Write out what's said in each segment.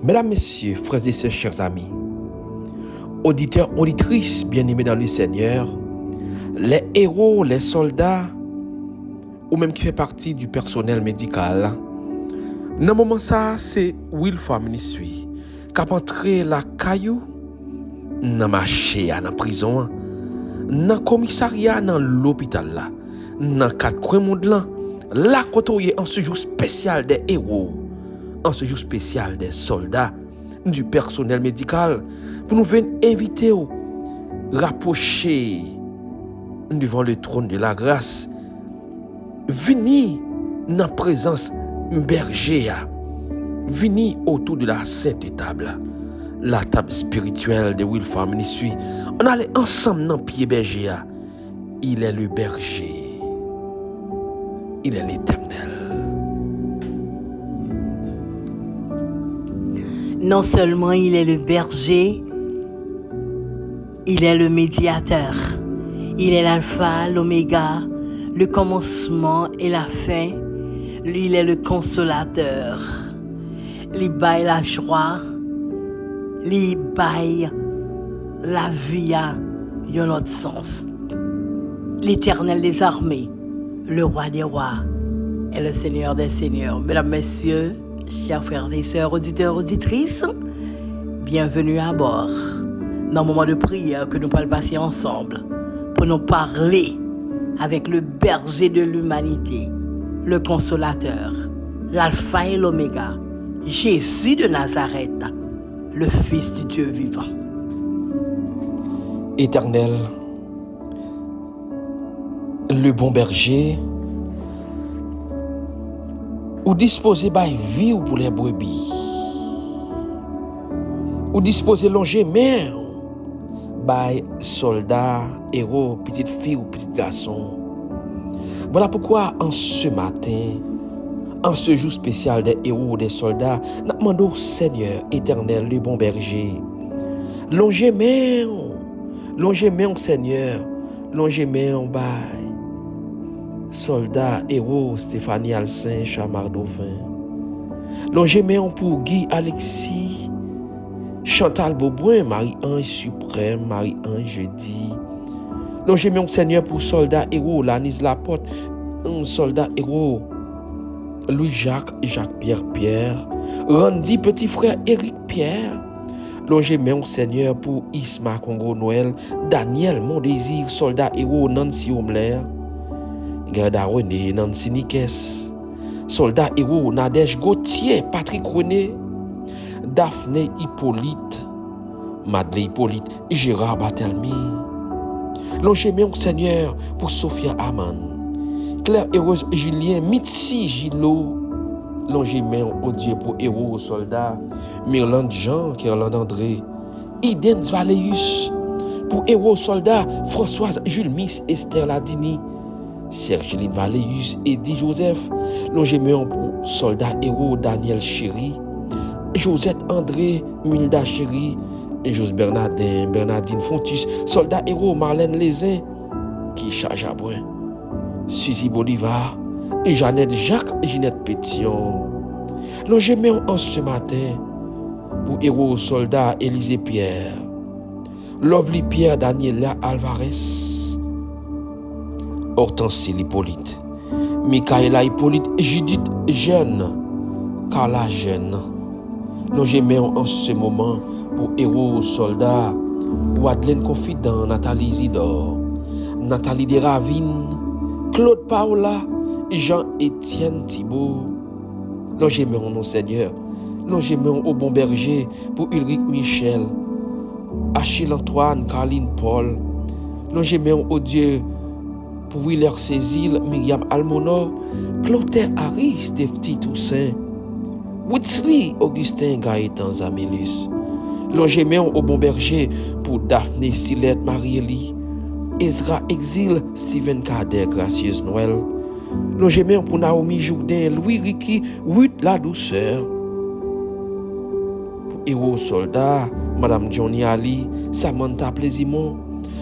Mesdames, Messieurs, frères et sœurs, chers amis, auditeurs, auditrices bien-aimés dans le Seigneur, les héros, les soldats, ou même qui fait partie du personnel médical, dans le moment ça, c'est Wilfa Ministry qui a entré la caillou dans marché, dans la prison, dans le commissariat, dans l'hôpital, dans le quatre coins monde là, là côtoyer en ce jour spécial des héros, en ce jour spécial des soldats, du personnel médical, pour nous venir inviter au rapprocher devant le trône de la grâce, venir dans la présence berger, venir autour de la sainte table, la table spirituelle de Wilfa Ministry. On allait ensemble dans le pied berger. Il est le berger, il est l'Éternel. Non seulement il est le berger, il est le médiateur. Il est l'alpha, l'oméga, le commencement et la fin. Il est le consolateur. Il baille la joie, il baille la vie dans notre sens. L'Éternel des armées, le roi des rois et le Seigneur des seigneurs. Mesdames, Messieurs, chers frères et sœurs, auditeurs, auditrices, bienvenue à bord. Dans le moment de prière que nous allons passer ensemble pour nous parler avec le berger de l'humanité, le consolateur, l'alpha et l'oméga, Jésus de Nazareth, le Fils du Dieu vivant. Éternel, le bon berger, ou disposer by vie ou pour les brebis, ou disposer longer mer by soldats, héros, petites filles ou petits garçons. Voilà pourquoi en ce matin, en ce jour spécial des héros ou des soldats, nous demandons au Seigneur éternel, le bon berger, longer mer au Seigneur, longer mer by soldats, héros, Stéphanie Alcin, Chamar Dauphin. Longeméon pour Guy Alexis, Chantal Beaubrun, Marie-Ange Suprême, Marie-Ange Jeudi. Longeméon Seigneur pour soldats, héros, Lanise Laporte, un soldat, héros, Louis-Jacques, Jacques-Pierre, Randy, petit frère, Éric Pierre. Longeméon Seigneur pour Isma Congo Noël, Daniel, mon désir, soldat, héros, Nancy Omler. Gerda René, Nancy Nikes, soldat héros, Nadège Gauthier, Patrick René, Daphné Hippolyte, Madeleine Hippolyte, Gérard Barthelmy. Longeméon Seigneur pour Sophia Aman, Claire Heureuse Julien, Mitzi Gillot. Longeméon au Dieu pour héros, soldats, Myrland Jean, Kerland André, Iden Valéus, pour héros, soldats, Françoise Jules Miss, Esther Ladini, Sergeline Valéus, Eddie Joseph. Longeméon pour soldat héros, Daniel Chéri, Josette André, Milda Chéri, Jos Bernardin, Bernardine Fontus, soldat héros, Marlène Lézin, qui charge à Brun, Suzy Bolivar, et Jeannette Jacques, Ginette Pétion. Longeméon en ce matin pour héros, soldat, Élisée Pierre, Lovely Pierre, Daniela Alvarez, Hortense Hippolyte, Michaela Hippolyte, Judith Jeune, Carla Jeune. Longeméon en ce moment pour héros, soldats, Wadelaine Confident, Nathalie Isidore, Nathalie Desravines, Claude Paola, Jean-Étienne Thibault. Longeméon non Seigneur, longeméon au bon berger pour Ulrich Michel, Achille Antoine, Caroline Paul. Longeméon au Dieu pour Willer Cécile, Myriam Almonor, Clotaire Harry, Stefti Toussaint, Woodsley, Augustin Gaëtan Zamélus. Longeméon au bon berger pour Daphné Silette Marie-Élie, Ezra Exil, Steven Kader, Gracieuse Noël. Longeméon pour Naomi Jourdain, Louis Ricky, Ruth La Douceur. Pour héros soldats, Madame Johnny Ali, Samantha Plaisimont.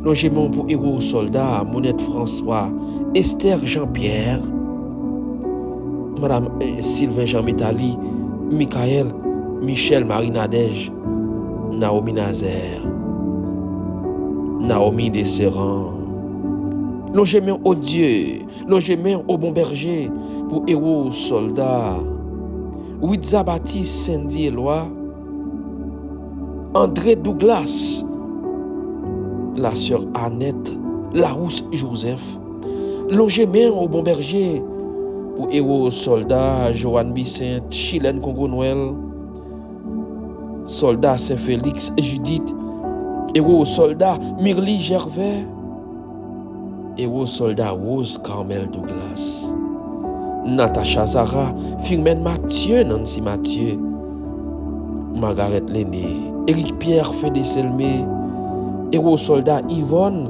Longeméon pour héros soldats, Monette François, Esther Jean-Pierre, Madame Sylvain Jean Métali, Michael, Michel Marie Nadège, Naomi Nazaire, Naomi Desserrans. Nous gemons au Dieu, nous gemons au bon berger pour héros soldats. Ouidza Baptiste Cindy Eloi, André Douglas, la sœur Annette, Larousse Joseph. Nous gemons au bon berger pour héros soldats Joanne Bicent, Chilène Congo Noël, soldat Saint-Félix Judith, héros soldat Mirly Gervais, héros soldat Rose Carmel Douglas, Natacha Zara, Firmen Mathieu, Nancy Mathieu, Margaret Lenné, Éric Pierre Fédé-Selmé, héros soldat Yvonne,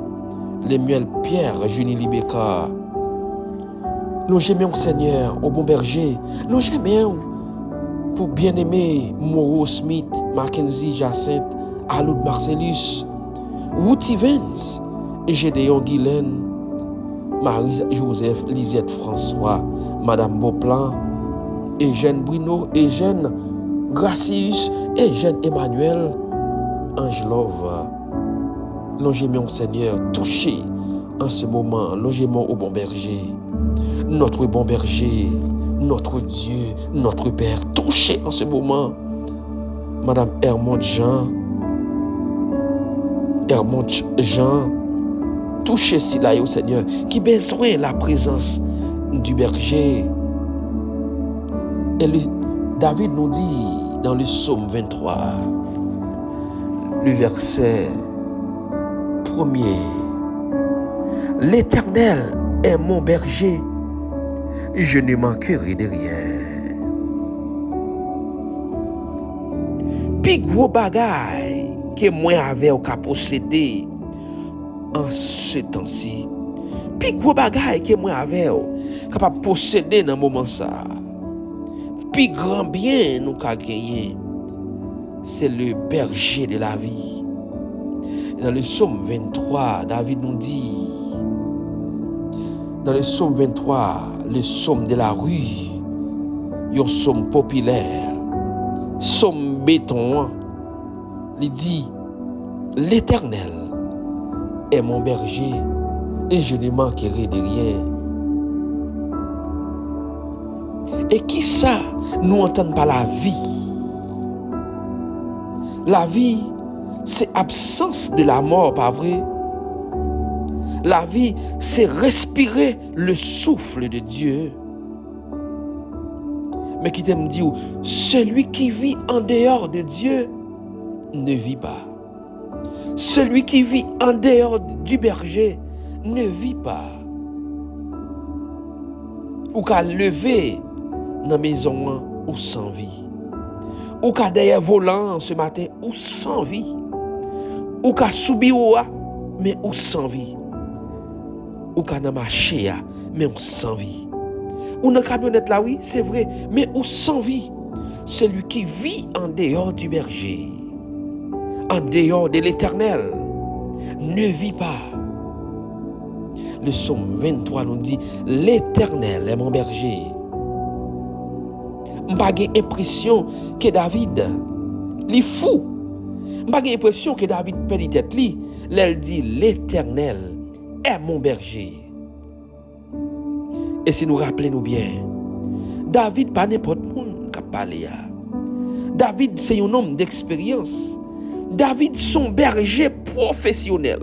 Lemuel Pierre, Junie Libeka. Nous gemons Seigneur au bon berger, nous gemons pour bien-aimé Moreau Smith, Mackenzie Jacinthe, Aloud Marcellus, Wouty Vance, Gédéon Guylaine, Marie Joseph, Lisette François, Madame Beauplan, Eugène Bruno, Eugène Gracius, Eugène Emmanuel, Angelove. Nous gemons Seigneur touché en ce moment, nous gemons au bon berger. Notre bon berger, notre Dieu, notre Père, touché en ce moment. Madame Hermonde Jean, touché si là au Seigneur, qui besoin de la présence du berger. Et David nous dit dans le psaume 23, le verset 1er, l'Éternel est mon berger, je ne manquerai de rien. Pi gros bagay que moi avait au ka posséder en ce temps-ci. Pi gros bagay que moi avait capable posséder dans moment ça. Pi grand bien nous ka gagner. C'est le berger de la vie. Dans le psaume 23, David nous dit, dans le psaume 23, le psaume de la rue, un psaume populaire, psaume béton, il dit, l'Éternel est mon berger et je ne manquerai de rien. Et qui ça nous entend pas la vie? La vie, c'est absence de la mort, pas vrai? La vie, c'est respirer le souffle de Dieu. Mais qui t'aime dire, celui qui vit en dehors de Dieu ne vit pas. Celui qui vit en dehors du berger ne vit pas. Ou qu'à lever dans la maison ou sans vie. Ou qu'à derrière volant ce matin ou sans vie. Ou qu'à subir mais ou sans vie. Ou qu'à dans marché mais ou sans vie. Ou dans camionnette là oui, c'est vrai, mais ou sans vie. Celui qui vit en dehors du berger, en dehors de l'Éternel, ne vit pas. Le psaume 23 nous dit, l'Éternel est mon berger. Je n'ai pas l'impression que David, il est fou. Je n'ai pas l'impression que David perd tête. Il dit, l'Éternel est mon berger. Et si nous rappelons bien, David pas n'importe monde qui parle. David c'est un homme d'expérience. David son berger professionnel.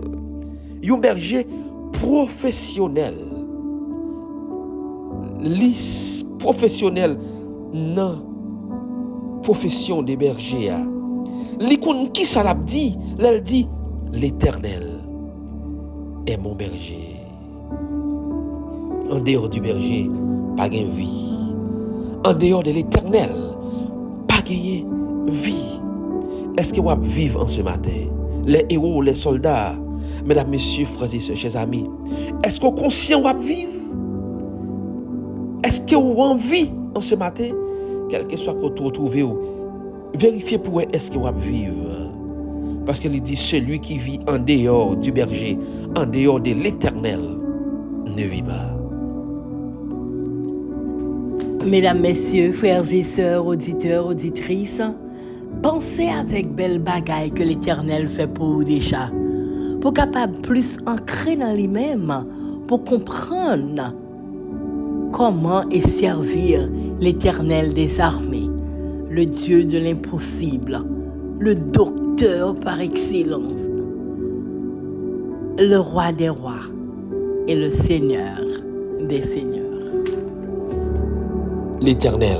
Un berger professionnel. Lis professionnel dans profession de berger. Li kon qui ça l'a dit? Elle dit l'Éternel est mon berger. En dehors du berger, pas de vie. En dehors de l'Éternel, pas de vie. Est-ce que vous vivez en ce matin? Les héros, les soldats, mesdames, messieurs, frères et sœurs, chers amis, est-ce que vous êtes conscient de vivre? Est-ce que vous avez envie en ce matin? Quel que soit que vous retrouvez, vérifiez pour vous, est-ce que vous vivez? Parce qu'il dit, celui qui vit en dehors du berger, en dehors de l'Éternel, ne vit pas. Mesdames, messieurs, frères et sœurs, auditeurs, auditrices, Pensez avec belle bagaille que l'Éternel fait pour vous déjà, pour capable plus ancrer dans lui-même, pour comprendre comment et servir l'Éternel des armées, le Dieu de l'impossible, le docteur par excellence, le roi des rois et le Seigneur des seigneurs. L'Éternel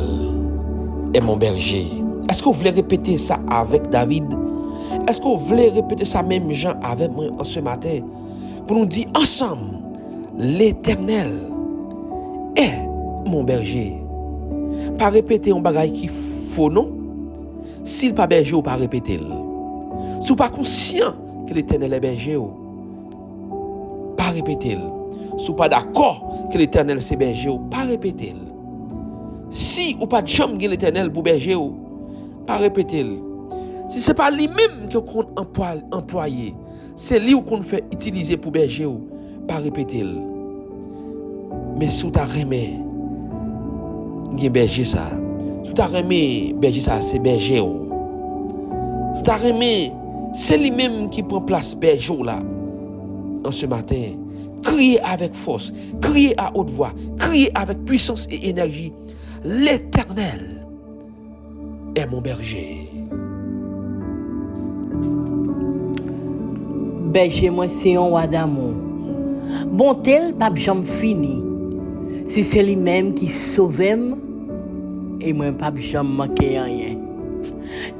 est mon berger. Est-ce que vous voulez répéter ça avec David? Est-ce que vous voulez répéter ça même Jean avec moi en ce matin? Pour nous dire ensemble, l'Éternel est mon berger. Pas répéter un bagage qui faux non. S'il pas berger ou pas répéter. Si vous pas conscient que l'Éternel est berger, pas répéter. Si vous pas d'accord que l'Éternel c'est berger, pas répéter. Si ou pas jamais l'Éternel pour berger, pas répéter. Si c'est pas lui-même que qu'on employé, c'est lui qu'on fait utiliser pour berger, pas répéter. Mais si tu as remis, il berger ça. Si tu as remis, berger ça, c'est berger. Si tu as remis, c'est lui-même qui prend place berger là. En ce matin, criez avec force, criez à haute voix, criez avec puissance et énergie. L'Éternel est mon berger. Berger moi c'est un roi d'amour. Bon tel pas jamais fini. Si c'est lui-même qui sauve et moi pas jamais manquer rien.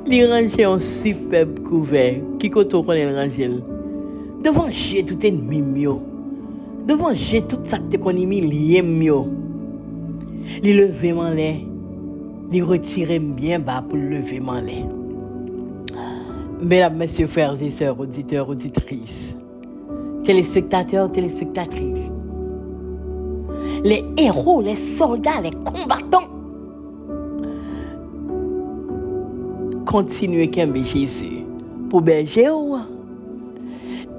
Li range un superbe couvert qui koto connaît ranger. Devant j'ai tout ennemi mio. Devant j'ai tout ça que qu'on humilié mio. Li lever man lait. Li retirer bien bas pour lever man lait. Mesdames, messieurs, frères et sœurs, auditeurs, auditrices, téléspectateurs, téléspectatrices, les héros, les soldats, les combattants, continuez qu'aimer Jésus pour berger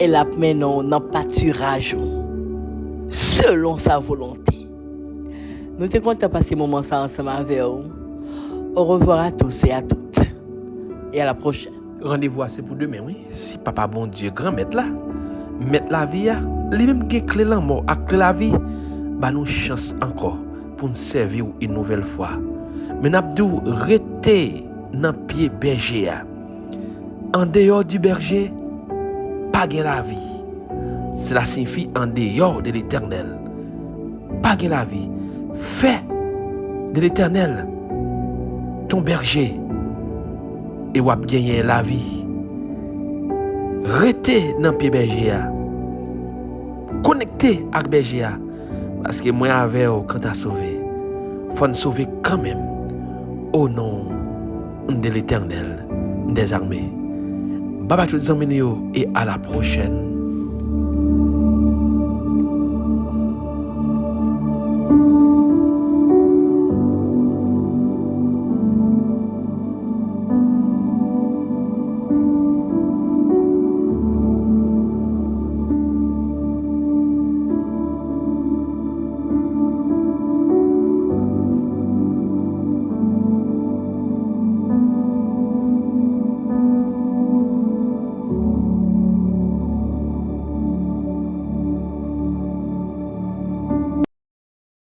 et la maintenant dans pâturage selon sa volonté. Nous sommes contents de passer ce moment ensemble avec vous. Au revoir à tous et à toutes. Et à la prochaine. Rendez-vous c'est pour demain, oui. Si papa bon Dieu grand mettre là, mettre la vie, lui-même qui clé la mort, à clé la vie, bah nous chance encore pour nous servir une nouvelle fois. Mais n'abdou rester dans pied berger. En dehors du berger, pas gain la vie. Cela signifie en dehors de l'Éternel. Pas gain la vie. Fais de l'Éternel ton berger. Et wap gagner la vie. Restez dans pied berger. Connecté avec berger. Parce que moi avec quand t'as sauvé, faut nous sauver quand même au nom de l'Éternel des armées. Baba tout les amis et à la prochaine.